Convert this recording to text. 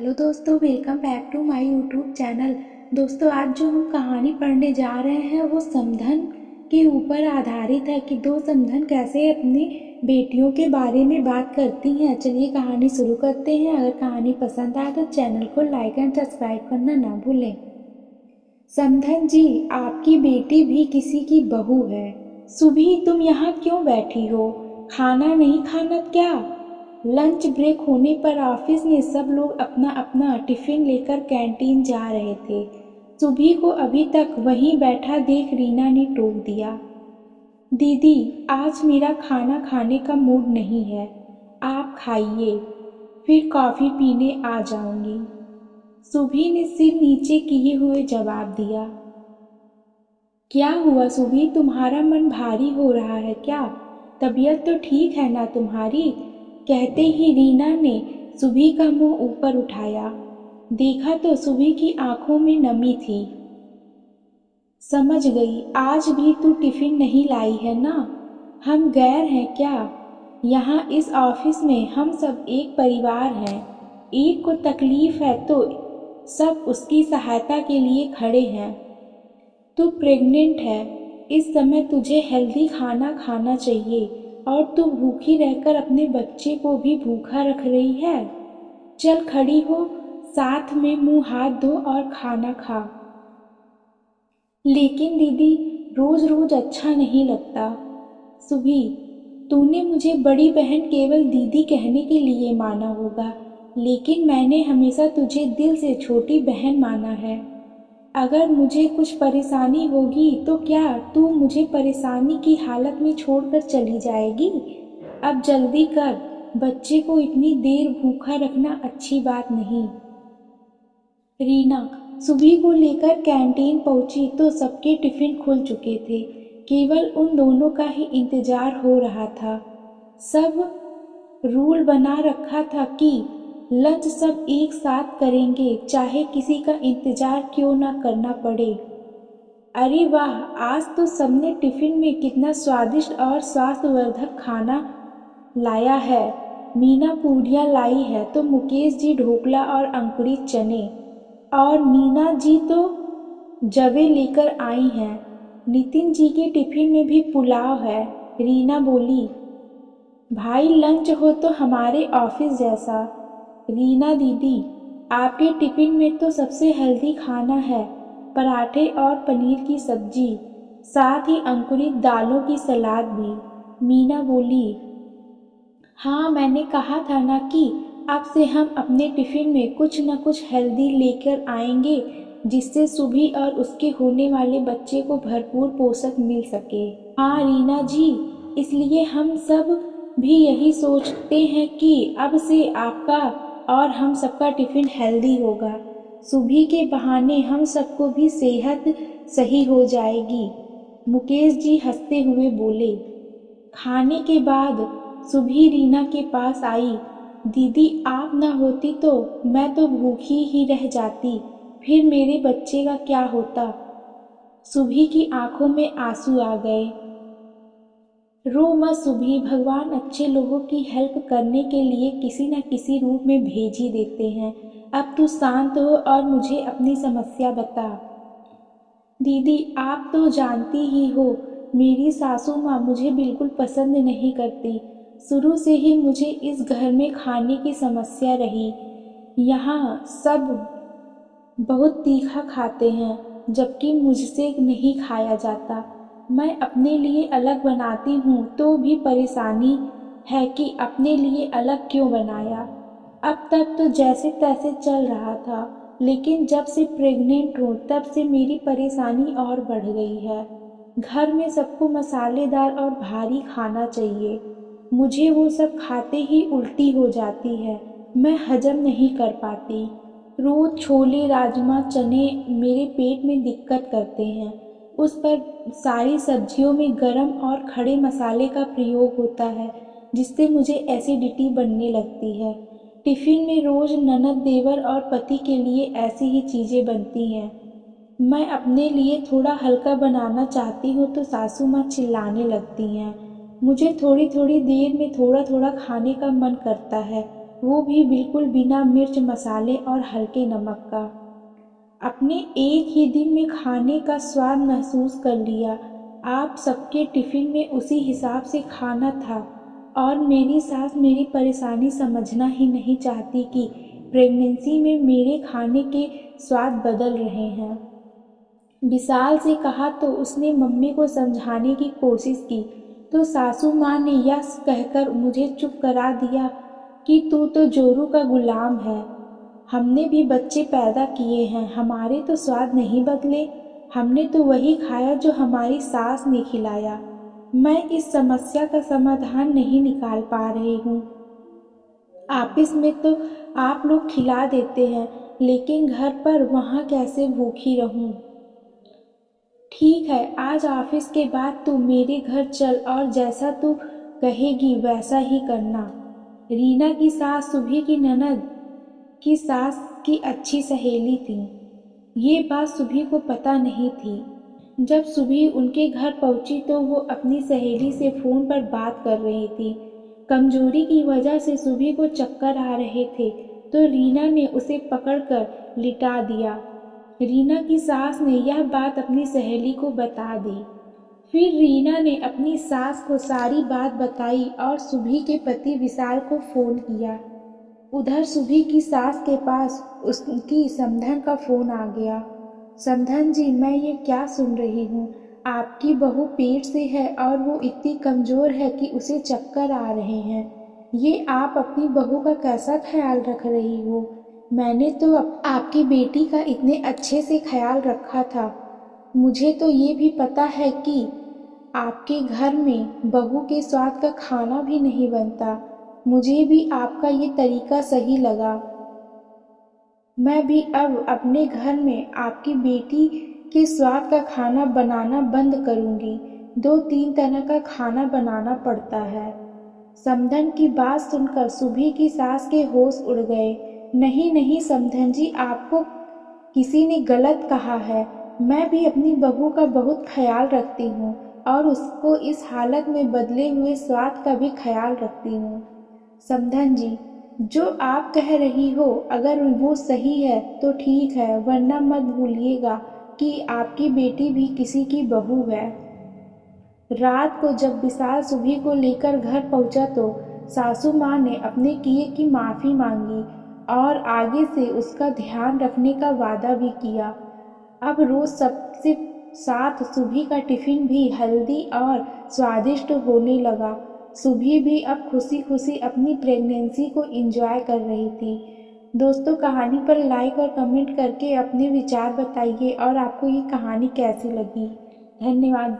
Hello दोस्तों, welcome back to my YouTube channel. दोस्तों, आज जो हम कहानी पढ़ने जा रहे हैं वो समधन के ऊपर आधारित है कि दो समधन कैसे अपनी बेटियों के बारे में बात करती हैं। चलिए कहानी शुरू करते हैं। अगर कहानी पसंद आए तो चैनल को लाइक एंड सब्सक्राइब करना ना भूलें। समधन जी, आपकी बेटी भी किसी की बहू है। सुभी, तुम यहाँ क्यों बैठी हो? खाना नहीं खाना क्या? लंच ब्रेक होने पर ऑफिस में सब लोग अपना अपना टिफिन लेकर कैंटीन जा रहे थे। सुभी को अभी तक वहीं बैठा देख रीना ने टोक दिया, दीदी आज मेरा खाना खाने का मूड नहीं है, आप खाइए, फिर कॉफ़ी पीने आ जाऊंगी। सुभी ने सिर नीचे किए हुए जवाब दिया। क्या हुआ सुभी, तुम्हारा मन भारी हो रहा है क्या? तबीयत तो ठीक है ना तुम्हारी? कहते ही रीना ने सुभी का मुंह ऊपर उठाया। देखा तो सुभी की आंखों में नमी थी। समझ गई, आज भी तू टिफिन नहीं लाई है ना? हम गैर हैं क्या? यहाँ इस ऑफिस में हम सब एक परिवार हैं। एक को तकलीफ है तो सब उसकी सहायता के लिए खड़े हैं। तू प्रेग्नेंट है, इस समय तुझे हेल्दी खाना खाना चाहिए और तू भूखी रहकर अपने बच्चे को भी भूखा रख रही है। चल खड़ी हो, साथ में मुंह हाथ धो और खाना खा। लेकिन दीदी, रोज रोज अच्छा नहीं लगता। सुभी, तूने मुझे बड़ी बहन केवल दीदी कहने के लिए माना होगा, लेकिन मैंने हमेशा तुझे दिल से छोटी बहन माना है। अगर मुझे कुछ परेशानी होगी तो क्या तू मुझे परेशानी की हालत में छोड़कर चली जाएगी? अब जल्दी कर, बच्चे को इतनी देर भूखा रखना अच्छी बात नहीं। रीना सुबह को लेकर कैंटीन पहुंची तो सबके टिफिन खुल चुके थे। केवल उन दोनों का ही इंतजार हो रहा था। सब रूल बना रखा था कि लंच सब एक साथ करेंगे, चाहे किसी का इंतजार क्यों ना करना पड़े। अरे वाह, आज तो सबने टिफिन में कितना स्वादिष्ट और स्वास्थ्यवर्धक खाना लाया है। मीना पूड़ियाँ लाई है तो मुकेश जी ढोकला और अंकुरित चने, और मीना जी तो जवे लेकर आई हैं। नितिन जी के टिफिन में भी पुलाव है। रीना बोली, भाई लंच हो तो हमारे ऑफिस जैसा। रीना दीदी, आपके टिफिन में तो सबसे हेल्दी खाना है, पराठे और पनीर की सब्जी, साथ ही अंकुरित दालों की सलाद भी। मीना बोली, हाँ मैंने कहा था ना कि अब से हम अपने टिफिन में कुछ न कुछ हेल्दी लेकर आएंगे, जिससे सुभी और उसके होने वाले बच्चे को भरपूर पोषक मिल सके। हाँ रीना जी, इसलिए हम सब भी यही सोचते हैं कि अब से आपका और हम सबका टिफिन हेल्दी होगा। सुबह के बहाने हम सबको भी सेहत सही हो जाएगी। मुकेश जी हंसते हुए बोले। खाने के बाद सुबह रीना के पास आई। दीदी आप ना होती तो मैं तो भूखी ही रह जाती, फिर मेरे बच्चे का क्या होता? सुबह की आंखों में आंसू आ गए। रो मत सुभी, भगवान अच्छे लोगों की हेल्प करने के लिए किसी न किसी रूप में भेज ही देते हैं। अब तू शांत हो और मुझे अपनी समस्या बता। दीदी आप तो जानती ही हो, मेरी सासू माँ मुझे बिल्कुल पसंद नहीं करती। शुरू से ही मुझे इस घर में खाने की समस्या रही। यहाँ सब बहुत तीखा खाते हैं, जबकि मुझसे नहीं खाया जाता। मैं अपने लिए अलग बनाती हूँ तो भी परेशानी है कि अपने लिए अलग क्यों बनाया। अब तक तो जैसे तैसे चल रहा था, लेकिन जब से प्रेग्नेंट हूँ तब से मेरी परेशानी और बढ़ गई है। घर में सबको मसालेदार और भारी खाना चाहिए, मुझे वो सब खाते ही उल्टी हो जाती है, मैं हजम नहीं कर पाती। रोज छोले राजमा चने मेरे पेट में दिक्कत करते हैं। उस पर सारी सब्जियों में गरम और खड़े मसाले का प्रयोग होता है, जिससे मुझे एसिडिटी बनने लगती है। टिफ़िन में रोज़ ननद देवर और पति के लिए ऐसी ही चीज़ें बनती हैं। मैं अपने लिए थोड़ा हल्का बनाना चाहती हूँ तो सासू माँ चिल्लाने लगती हैं। मुझे थोड़ी थोड़ी देर में थोड़ा थोड़ा खाने का मन करता है, वो भी बिल्कुल बिना मिर्च मसाले और हल्के नमक का। अपने एक ही दिन में खाने का स्वाद महसूस कर लिया। आप सबके टिफ़िन में उसी हिसाब से खाना था और मेरी सास मेरी परेशानी समझना ही नहीं चाहती कि प्रेगनेंसी में मेरे खाने के स्वाद बदल रहे हैं। विशाल से कहा तो उसने मम्मी को समझाने की कोशिश की तो सासू माँ ने यह कहकर मुझे चुप करा दिया कि तू तो जोरू का गुलाम है। हमने भी बच्चे पैदा किए हैं, हमारे तो स्वाद नहीं बदले। हमने तो वही खाया जो हमारी सास ने खिलाया। मैं इस समस्या का समाधान नहीं निकाल पा रही हूँ। ऑफिस में तो आप लोग खिला देते हैं, लेकिन घर पर वहाँ कैसे भूखी रहूँ। ठीक है, आज ऑफिस के बाद तू मेरे घर चल और जैसा तू कहेगी वैसा ही करना। रीना की सास सुभी की ननद की सास की अच्छी सहेली थी। ये बात सुभी को पता नहीं थी। जब सुभी उनके घर पहुंची तो वो अपनी सहेली से फ़ोन पर बात कर रही थी। कमजोरी की वजह से सुभी को चक्कर आ रहे थे तो रीना ने उसे पकड़कर लिटा दिया। रीना की सास ने यह बात अपनी सहेली को बता दी। फिर रीना ने अपनी सास को सारी बात बताई और सुभी के पति विशाल को फ़ोन किया। उधर सुभी की सास के पास उसकी समधन का फ़ोन आ गया। समधन जी, मैं ये क्या सुन रही हूँ। आपकी बहू पेट से है और वो इतनी कमज़ोर है कि उसे चक्कर आ रहे हैं। ये आप अपनी बहू का कैसा ख्याल रख रही हो। मैंने तो आपकी बेटी का इतने अच्छे से ख्याल रखा था। मुझे तो ये भी पता है कि आपके घर में बहू के स्वाद का खाना भी नहीं बनता। मुझे भी आपका ये तरीका सही लगा। मैं भी अब अपने घर में आपकी बेटी के स्वाद का खाना बनाना बंद करूँगी। 2-3 तरह का खाना बनाना पड़ता है। समधन की बात सुनकर सुभी की सास के होश उड़ गए। नहीं नहीं समधन जी, आपको किसी ने गलत कहा है। मैं भी अपनी बहू का बहुत ख्याल रखती हूँ और उसको इस हालत में बदले हुए स्वाद का भी ख्याल रखती हूँ। समधन जी, जो आप कह रही हो अगर वो सही है तो ठीक है, वरना मत भूलिएगा कि आपकी बेटी भी किसी की बहू है। रात को जब विशाल सुभी को लेकर घर पहुंचा तो सासू माँ ने अपने किए की माफ़ी मांगी और आगे से उसका ध्यान रखने का वादा भी किया। अब रोज़ सबसे साथ सुभी का टिफ़िन भी हेल्दी और स्वादिष्ट होने लगा। सुभी भी अब खुशी खुशी अपनी प्रेगनेंसी को एंजॉय कर रही थी। दोस्तों, कहानी पर लाइक और कमेंट करके अपने विचार बताइए और आपको ये कहानी कैसी लगी। धन्यवाद।